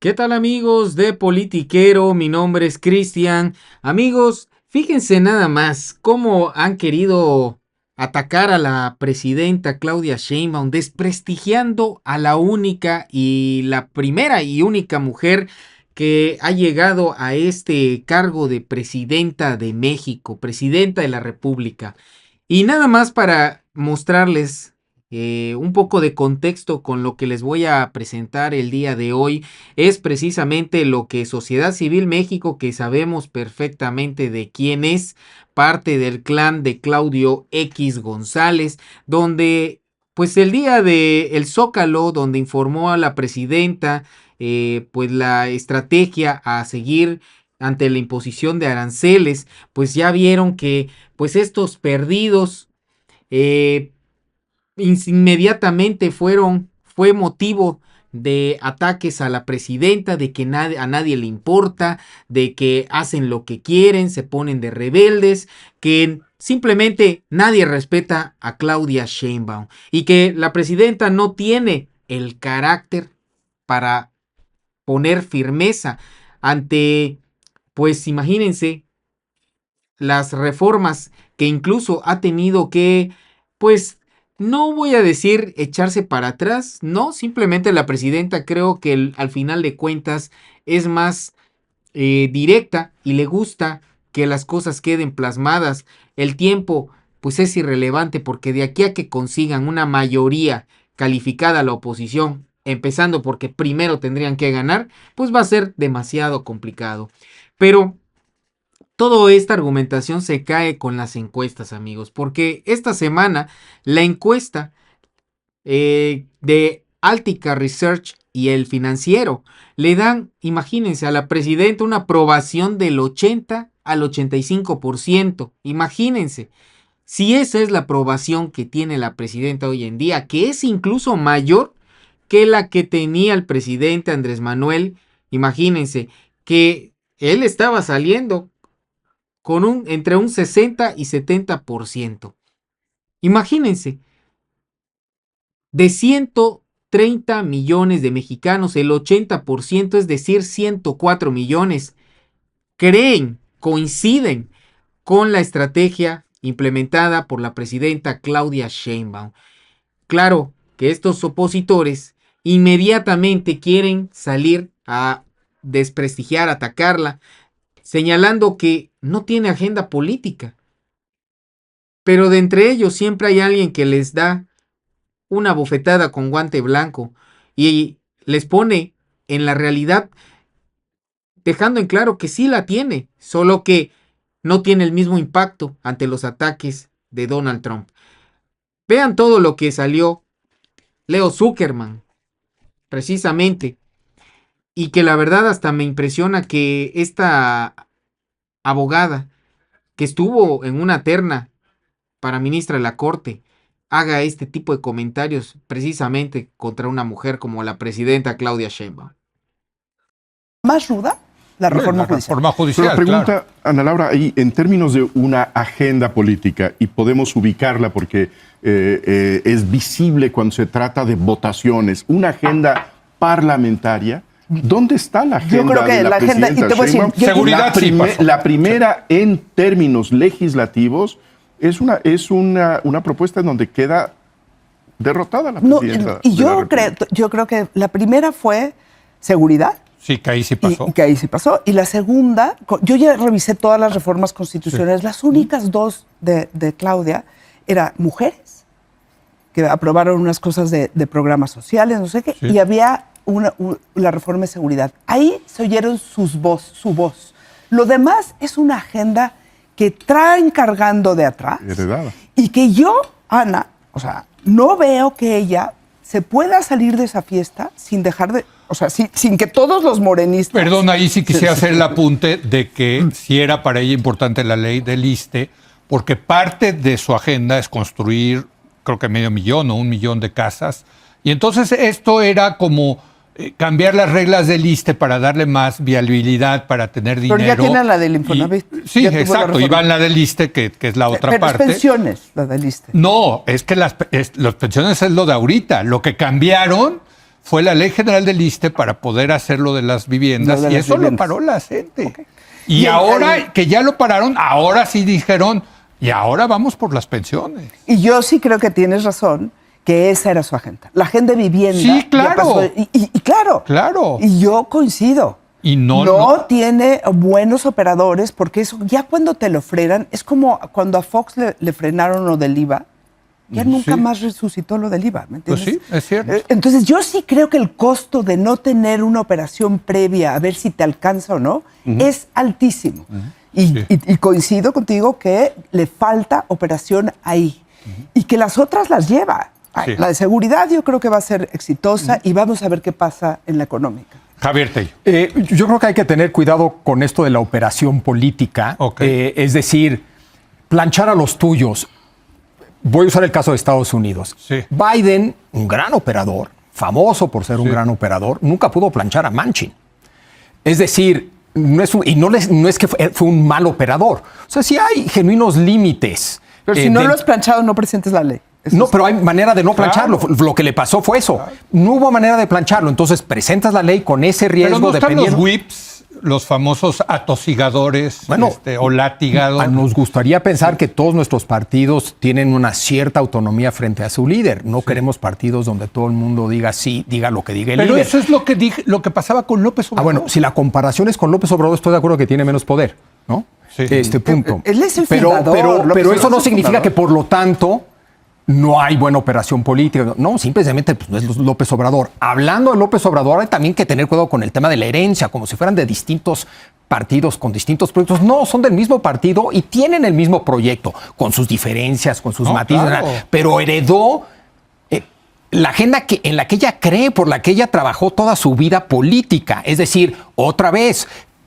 ¿Qué tal amigos de Politiquero? Mi nombre es Cristian. Amigos, fíjense nada más cómo han querido atacar a la presidenta Claudia Sheinbaum, desprestigiando a la única y la primera y única mujer que ha llegado a este cargo de presidenta de México, presidenta de la República. Y nada más para mostrarles un poco de contexto con lo que les voy a presentar el día de hoy, es precisamente lo que Sociedad Civil México, que sabemos perfectamente de quién es, parte del clan de Claudio X González, donde pues el día de el Zócalo, donde informó a la presidenta pues la estrategia a seguir ante la imposición de aranceles, pues ya vieron que pues estos perdidos inmediatamente fue motivo de ataques a la presidenta, de que a nadie le importa, de que hacen lo que quieren, se ponen de rebeldes, que simplemente nadie respeta a Claudia Sheinbaum y que la presidenta no tiene el carácter para poner firmeza ante, pues imagínense, las reformas que incluso ha tenido que, pues, no voy a decir echarse para atrás, no, simplemente la presidenta creo que al final de cuentas es más directa y le gusta que las cosas queden plasmadas. El tiempo, pues es irrelevante porque de aquí a que consigan una mayoría calificada a la oposición, empezando porque primero tendrían que ganar, pues va a ser demasiado complicado. Pero toda esta argumentación se cae con las encuestas, amigos, porque esta semana la encuesta de Altica Research y El Financiero le dan, imagínense, a la presidenta una aprobación del 80 al 85%. Imagínense, si esa es la aprobación que tiene la presidenta hoy en día, que es incluso mayor que la que tenía el presidente Andrés Manuel, imagínense que él estaba saliendo con entre un 60 y 70%. Imagínense, de 130 millones de mexicanos, el 80%, es decir, 104 millones, coinciden con la estrategia implementada por la presidenta Claudia Sheinbaum. Claro que estos opositores inmediatamente quieren salir a desprestigiar, atacarla, señalando que no tiene agenda política. Pero de entre ellos siempre hay alguien que les da una bofetada con guante blanco y les pone en la realidad, dejando en claro que sí la tiene, solo que no tiene el mismo impacto ante los ataques de Donald Trump. Vean todo lo que salió Leo Zuckerman, precisamente, y que la verdad hasta me impresiona que esta abogada que estuvo en una terna para ministra de la Corte haga este tipo de comentarios precisamente contra una mujer como la presidenta Claudia Sheinbaum. Más ruda la reforma judicial. Pero la pregunta, claro, Ana Laura, ahí en términos de una agenda política, y podemos ubicarla porque es visible cuando se trata de votaciones, una agenda parlamentaria. ¿Dónde está la agenda? Yo creo que de la agenda, y te voy a decir, seguridad, la primera en términos legislativos es una propuesta en donde queda derrotada la presidenta. Y yo creo que la primera fue seguridad. Sí, que ahí sí pasó. Que ahí sí pasó. Y la segunda, yo ya revisé todas las reformas constitucionales. Sí. Las únicas dos de Claudia eran mujeres, que aprobaron unas cosas de programas sociales, no sé qué, sí, y había la reforma de seguridad. Ahí se oyeron su voz. Lo demás es una agenda que traen cargando de atrás. Heredada. Y que yo, Ana, o sea, no veo que ella se pueda salir de esa fiesta sin dejar de... O sea, sin que todos los morenistas... Perdón, ahí sí quisiera hacer el apunte de que sí era para ella importante la ley del ISSSTE, porque parte de su agenda es construir, creo que 500,000 o 1 millón de casas. Y entonces esto era como cambiar las reglas del ISSSTE para darle más viabilidad, para tener dinero. Pero ya tiene la del Infonavit. Sí, exacto, y va en la del ISSSTE, que es la otra parte. Pero es pensiones, la del ISSSTE. No, es que las pensiones es lo de ahorita. Lo que cambiaron fue la Ley General del ISSSTE para poder hacer lo de las viviendas, Lo de y las eso viviendas. lo paró la gente. Ok. Y Y ahora que ya lo pararon, ahora sí dijeron, y ahora vamos por las pensiones. Y yo sí creo que tienes razón, que esa era su agenda. La agenda de vivienda. Sí, ya claro. pasó. Y claro. Claro. Y yo coincido. Y no. Tiene buenos operadores, porque eso ya cuando te lo frenan, es como cuando a Fox le frenaron lo del IVA, ya nunca Sí. más resucitó lo del IVA, ¿me Pues entiendes? sí, es cierto. Entonces yo sí creo que el costo de no tener una operación previa a ver si te alcanza o no es altísimo. Sí. Y coincido contigo que le falta operación ahí y que las otras las lleva. Sí. La de seguridad yo creo que va a ser exitosa y vamos a ver qué pasa en la económica. Javier Tello. Yo creo que hay que tener cuidado con esto de la operación política. Ok. Es decir, planchar a los tuyos. Voy a usar el caso de Estados Unidos. Sí. Biden, un gran operador, famoso por ser un gran operador, nunca pudo planchar a Manchin. Es decir, no es que fue un mal operador. O sea, sí hay genuinos límites. Pero si no lo has planchado, no presentes la ley. Eso No, es- pero hay manera de no plancharlo. Claro. Lo que le pasó fue eso. No hubo manera de plancharlo. Entonces presentas la ley con ese Pero riesgo no están los dependiendo. whips, los famosos atosigadores, Bueno, o látigos. Nos gustaría pensar que todos nuestros partidos tienen una cierta autonomía frente a su líder. No queremos partidos donde todo el mundo diga sí, diga lo que diga el Pero líder. eso es lo que dije, lo que pasaba con López Obrador. Bueno, si la comparación es con López Obrador, estoy de acuerdo que tiene menos poder, ¿no? Sí. Este punto. Él es el pero, fundador, pero, López pero Obrador eso no es el significa fundador. que por lo tanto no hay buena operación política. No, simplemente pues, no es López Obrador. Hablando de López Obrador, hay también que tener cuidado con el tema de la herencia, como si fueran de distintos partidos con distintos proyectos. No, son del mismo partido y tienen el mismo proyecto, con sus diferencias, con sus No, matices, claro. pero heredó la agenda en la que ella cree, por la que ella trabajó toda su vida política. Es decir, otra vez,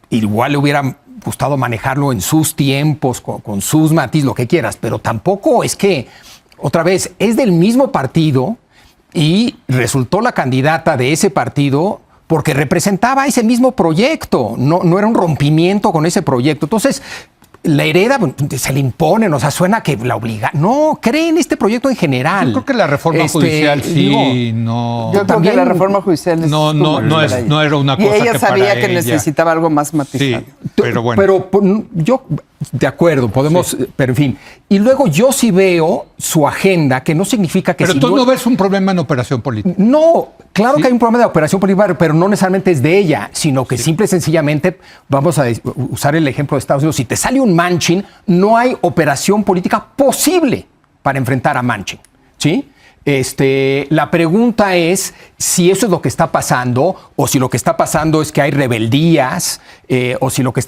igual le hubiera gustado manejarlo en sus tiempos, con sus matices, lo que quieras, pero tampoco es que, otra vez, es del mismo partido y resultó la candidata de ese partido porque representaba ese mismo proyecto, no era un rompimiento con ese proyecto. Entonces, la hereda se le imponen, o sea, suena que la obliga. No, cree en este proyecto en general. Yo creo que la reforma judicial sí, digo, no. Yo creo también- que la reforma judicial es No, no, como no para es- ella. no era una cosa Y ella que sabía para que ella. necesitaba algo más matizado. Sí, pero bueno. Pero yo, de acuerdo, podemos, pero en fin. Y luego yo sí veo su agenda, que no significa que Pero si tú no ves un problema en operación política. No, claro ¿Sí? que hay un problema de operación política, pero no necesariamente es de ella, sino que simple y sencillamente, vamos a usar el ejemplo de Estados Unidos, si te sale un Manchin, no hay operación política posible para enfrentar a Manchin, ¿sí? La pregunta es si eso es lo que está pasando o si lo que está pasando es que hay rebeldías o si lo que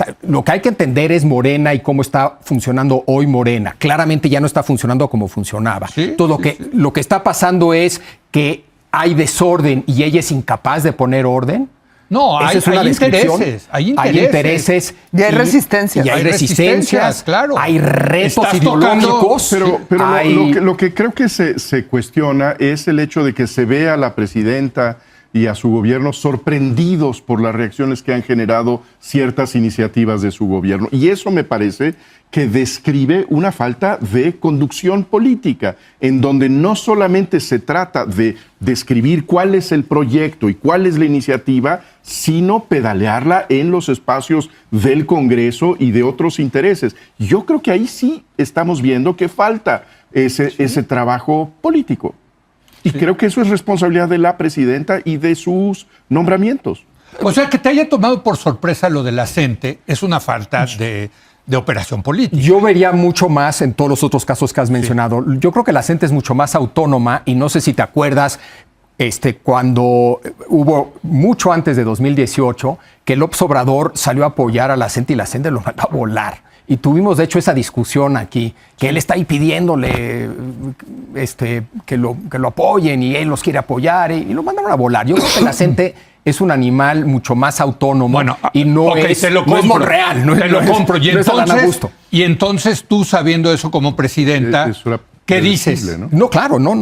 hay que entender es Morena y cómo está funcionando hoy Morena. Claramente ya no está funcionando como funcionaba. Sí, Entonces, lo que está pasando es que hay desorden y ella es incapaz de poner orden. No, Esa hay, es una hay descripción. intereses. Hay Hay intereses. Y hay resistencias. Y hay Hay resistencias, resistencias, claro. Hay retos Estás tocando- ideológicos. Pero hay- lo que creo que se cuestiona es el hecho de que se vea a la presidenta y a su gobierno sorprendidos por las reacciones que han generado ciertas iniciativas de su gobierno. Y eso me parece que describe una falta de conducción política, en donde no solamente se trata de describir cuál es el proyecto y cuál es la iniciativa, sino pedalearla en los espacios del Congreso y de otros intereses. Yo creo que ahí sí estamos viendo que falta ese trabajo político. Y creo que eso es responsabilidad de la presidenta y de sus nombramientos. O sea, que te haya tomado por sorpresa lo de la CENTE es una falta de operación política. Yo vería mucho más en todos los otros casos que has mencionado. Yo creo que la CENTE es mucho más autónoma y no sé si te acuerdas cuando hubo mucho antes de 2018 que López Obrador salió a apoyar a la CENTE y la CENTE lo mandó a volar. Y tuvimos, de hecho, esa discusión aquí, que él está ahí pidiéndole que lo apoyen y él los quiere apoyar y lo mandaron a volar. Yo creo que la CENTE es un animal mucho más autónomo Bueno, y no, ok, es, te lo no es compro. Monreal. Te lo compro. no es Adán Augusto. Y entonces tú, sabiendo eso como presidenta, Es una ¿qué dices? predecible, ¿no? No, claro, no.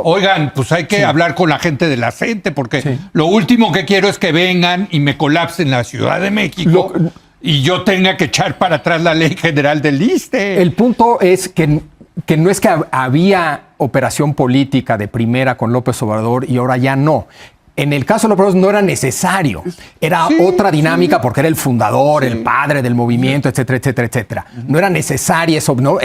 Oigan, pues hay que hablar con la gente de la CENTE, porque Sí. lo último que quiero es que vengan y me colapsen la Ciudad de México y yo tenga que echar para atrás la Ley General del ISSSTE. El punto es que no es que había operación política de primera con López Obrador y ahora ya no. En el caso de López Obrador no era necesario. Era otra dinámica porque era el fundador, el padre del movimiento, etcétera, etcétera, etcétera. No era necesario eso. ¿No?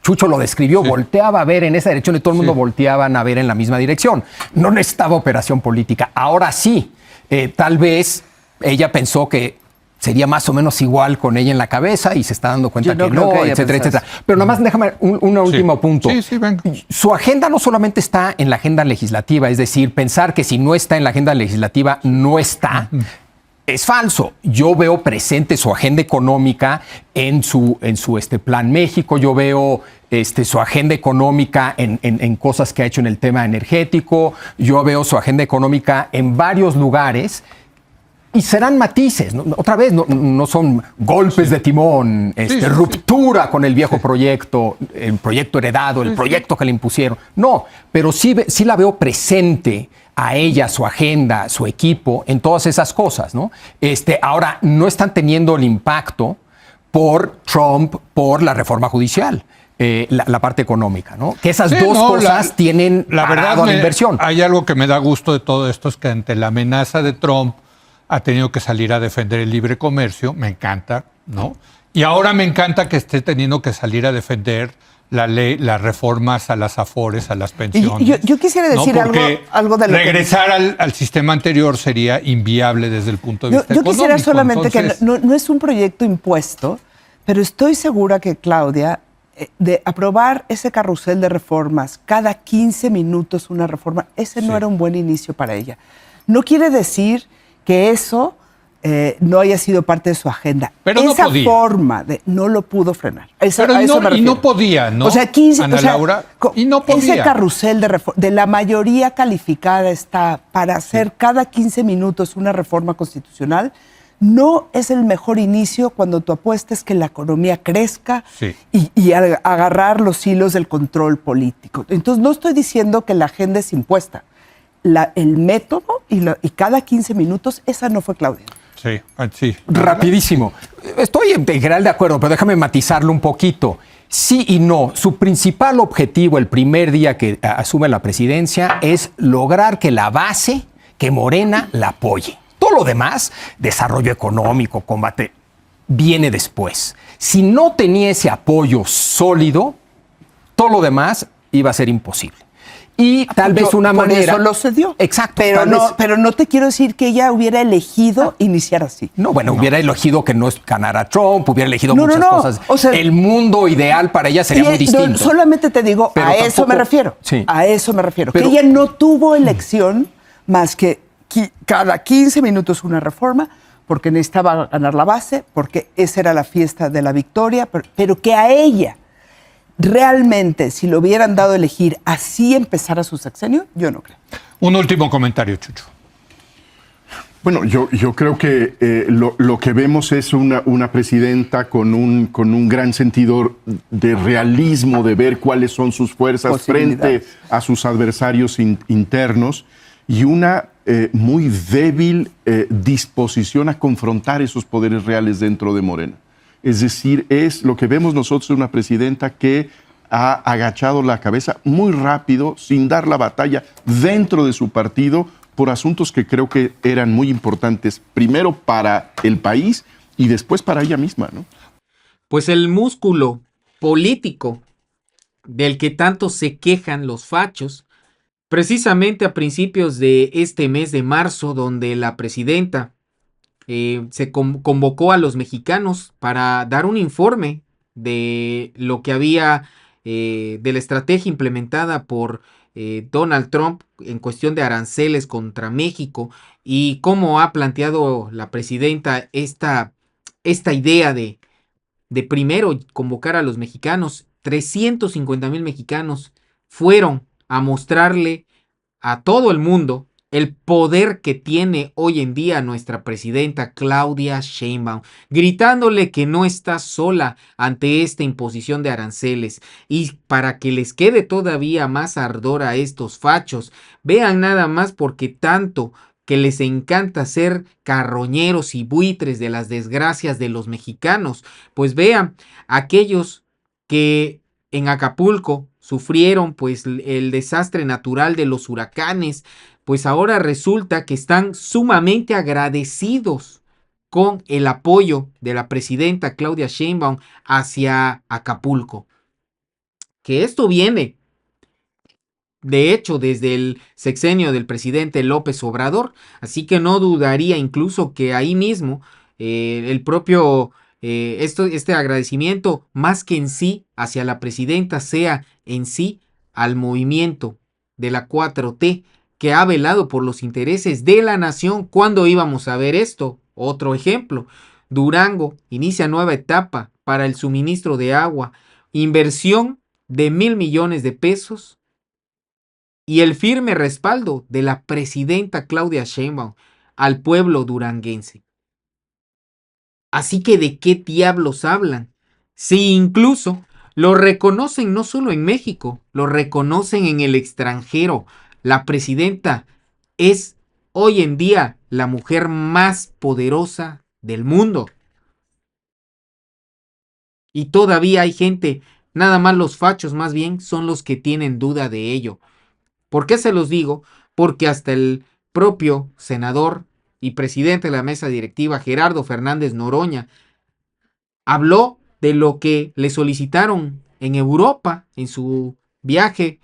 Chucho lo describió, volteaba a ver en esa dirección y todo el mundo volteaban a ver en la misma dirección. No necesitaba operación política. Ahora sí, tal vez ella pensó que sería más o menos igual con ella en la cabeza y se está dando cuenta que no, etcétera, etcétera. Pero nada más déjame un último punto. Sí, venga. Su agenda no solamente está en la agenda legislativa, es decir, pensar que si no está en la agenda legislativa, no está. Es falso. Yo veo presente su agenda económica en su Plan México. Yo veo su agenda económica en cosas que ha hecho en el tema energético. Yo veo su agenda económica en varios lugares. Y serán matices, ¿no? Otra vez, no son golpes de timón, ruptura con el viejo proyecto, el proyecto heredado, el proyecto que le impusieron. No, pero sí la veo presente a ella, su agenda, su equipo, en todas esas cosas, ¿no? Ahora, no están teniendo el impacto por Trump, por la reforma judicial. La parte económica, ¿no? Que esas dos cosas tienen la verdad la inversión. Hay algo que me da gusto de todo esto, es que ante la amenaza de Trump, ha tenido que salir a defender el libre comercio, me encanta, ¿no? Y ahora me encanta que esté teniendo que salir a defender la ley, las reformas a las afores, a las pensiones. Yo quisiera decir algo de lo regresar al sistema anterior sería inviable desde el punto de vista económico. Yo quisiera solamente que no es un proyecto impuesto, pero estoy segura que Claudia, de aprobar ese carrusel de reformas, cada 15 minutos una reforma, ese no era un buen inicio para ella. No quiere decir que eso no haya sido parte de su agenda. Pero esa no podía. forma no lo pudo frenar. Y no podía, ¿no? O sea, 15, Ana Laura, y no podía. Ese carrusel de la mayoría calificada está para hacer cada 15 minutos una reforma constitucional. No es el mejor inicio cuando tu apuesta es que la economía crezca y agarrar los hilos del control político. Entonces, no estoy diciendo que la agenda es impuesta. El método y cada 15 minutos, esa no fue Claudia. Sí. Rapidísimo. Estoy en general de acuerdo, pero déjame matizarlo un poquito. Sí y no. Su principal objetivo el primer día que asume la presidencia es lograr que la base, que Morena, la apoye. Todo lo demás, desarrollo económico, combate, viene después. Si no tenía ese apoyo sólido, todo lo demás iba a ser imposible. Y tal vez una manera... Por eso lo cedió. Exacto. Pero no te quiero decir que ella hubiera elegido iniciar así. No, hubiera elegido que no ganara Trump, hubiera elegido muchas cosas. O sea, el mundo ideal para ella sería muy distinto. Solamente te digo, pero eso me refiero. Sí. A eso me refiero. Pero, que ella no tuvo elección más que cada 15 minutos una reforma, porque necesitaba ganar la base, porque esa era la fiesta de la victoria, pero que a ella... Realmente, si lo hubieran dado a elegir así empezara su sexenio, yo no creo. Un último comentario, Chucho. Bueno, yo creo que lo que vemos es una presidenta con un gran sentido de realismo, de ver cuáles son sus fuerzas frente a sus adversarios internos y una muy débil disposición a confrontar esos poderes reales dentro de Morena. Es decir, es lo que vemos nosotros, una presidenta que ha agachado la cabeza muy rápido, sin dar la batalla dentro de su partido, por asuntos que creo que eran muy importantes, primero para el país y después para ella misma, ¿no? Pues el músculo político del que tanto se quejan los fachos, precisamente a principios de este mes de marzo, donde la presidenta se convocó a los mexicanos para dar un informe de lo que había, de la estrategia implementada por Donald Trump en cuestión de aranceles contra México y cómo ha planteado la presidenta esta idea de primero convocar a los mexicanos. 350,000 mexicanos fueron a mostrarle a todo el mundo el poder que tiene hoy en día nuestra presidenta Claudia Sheinbaum, gritándole que no está sola ante esta imposición de aranceles. Y para que les quede todavía más ardor a estos fachos, vean nada más porque tanto que les encanta ser carroñeros y buitres de las desgracias de los mexicanos, pues vean aquellos que en Acapulco sufrieron pues el desastre natural de los huracanes, pues ahora resulta que están sumamente agradecidos con el apoyo de la presidenta Claudia Sheinbaum hacia Acapulco. Que esto viene, de hecho, desde el sexenio del presidente López Obrador, así que no dudaría incluso que ahí mismo el propio, este agradecimiento, más que en sí hacia la presidenta, sea en sí al movimiento de la 4T, que ha velado por los intereses de la nación. ¿Cuándo íbamos a ver esto? Otro ejemplo, Durango inicia nueva etapa para el suministro de agua, inversión de 1,000 millones de pesos y el firme respaldo de la presidenta Claudia Sheinbaum al pueblo duranguense. Así que ¿de qué diablos hablan? Si incluso lo reconocen no solo en México, lo reconocen en el extranjero. La presidenta es hoy en día la mujer más poderosa del mundo. Y todavía hay gente, nada más los fachos más bien, son los que tienen duda de ello. ¿Por qué se los digo? Porque hasta el propio senador y presidente de la mesa directiva, Gerardo Fernández Noroña, habló de lo que le solicitaron en Europa, en su viaje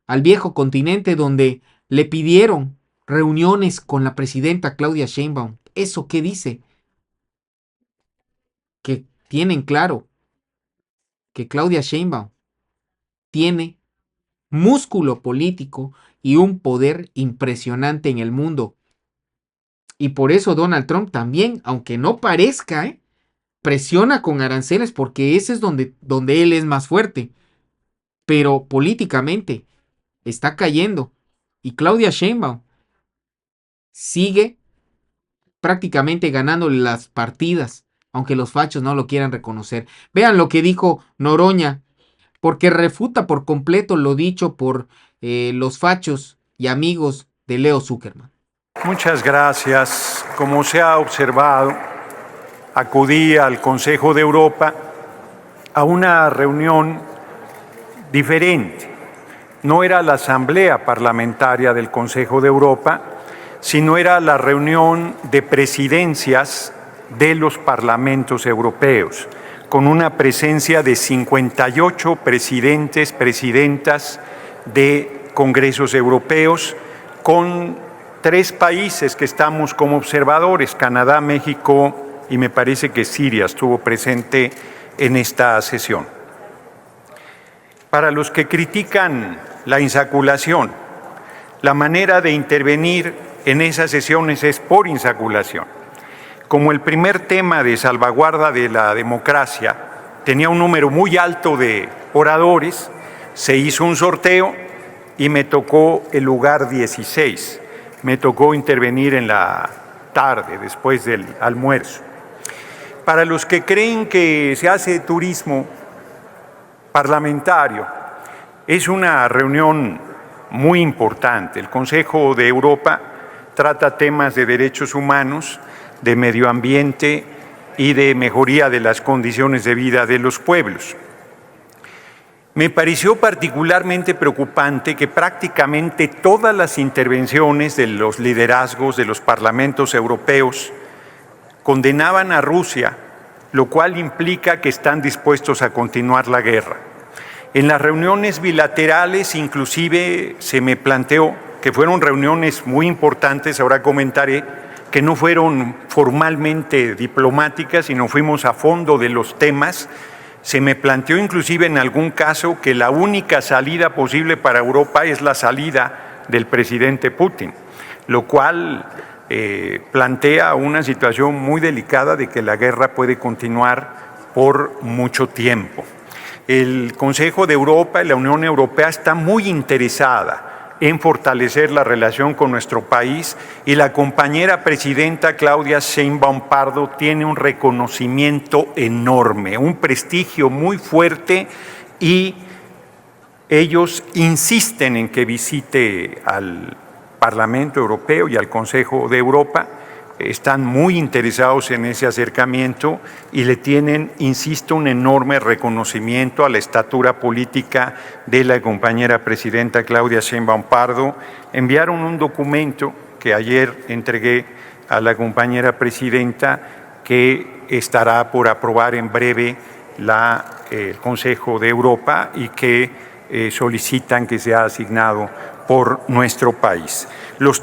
al viejo continente, donde le pidieron reuniones con la presidenta Claudia Sheinbaum. ¿Eso qué dice? Que tienen claro que Claudia Sheinbaum tiene músculo político y un poder impresionante en el mundo. Y por eso Donald Trump también, aunque no parezca, presiona con aranceles porque ese es donde él es más fuerte. Pero políticamente está cayendo. Y Claudia Sheinbaum sigue prácticamente ganándole las partidas, aunque los fachos no lo quieran reconocer. Vean lo que dijo Noroña, porque refuta por completo lo dicho por los fachos y amigos de Leo Zuckerman. Muchas gracias. Como se ha observado, acudí al Consejo de Europa a una reunión diferente. No era la Asamblea Parlamentaria del Consejo de Europa, sino era la reunión de presidencias de los parlamentos europeos, con una presencia de 58 presidentes, presidentas de congresos europeos, con 3 países que estamos como observadores, Canadá, México y me parece que Siria estuvo presente en esta sesión. Para los que critican la insaculación, la manera de intervenir en esas sesiones es por insaculación. Como el primer tema de salvaguarda de la democracia tenía un número muy alto de oradores, se hizo un sorteo y me tocó el lugar 16. Me tocó intervenir en la tarde, después del almuerzo. Para los que creen que se hace turismo parlamentario, es una reunión muy importante. El Consejo de Europa trata temas de derechos humanos, de medio ambiente y de mejoría de las condiciones de vida de los pueblos. Me pareció particularmente preocupante que prácticamente todas las intervenciones de los liderazgos de los parlamentos europeos condenaban a Rusia, lo cual implica que están dispuestos a continuar la guerra. En las reuniones bilaterales inclusive se me planteó que fueron reuniones muy importantes, ahora comentaré, que no fueron formalmente diplomáticas, sino fuimos a fondo de los temas. Se me planteó inclusive en algún caso que la única salida posible para Europa es la salida del presidente Putin, lo cual plantea una situación muy delicada de que la guerra puede continuar por mucho tiempo. El Consejo de Europa y la Unión Europea está muy interesada en fortalecer la relación con nuestro país y la compañera presidenta Claudia Sheinbaum Pardo tiene un reconocimiento enorme, un prestigio muy fuerte y ellos insisten en que visite al Parlamento Europeo y al Consejo de Europa están muy interesados en ese acercamiento y le tienen, insisto, un enorme reconocimiento a la estatura política de la compañera presidenta Claudia Sheinbaum Pardo. Enviaron un documento que ayer entregué a la compañera presidenta, que estará por aprobar en breve el Consejo de Europa y que solicitan que sea asignado por nuestro país. Los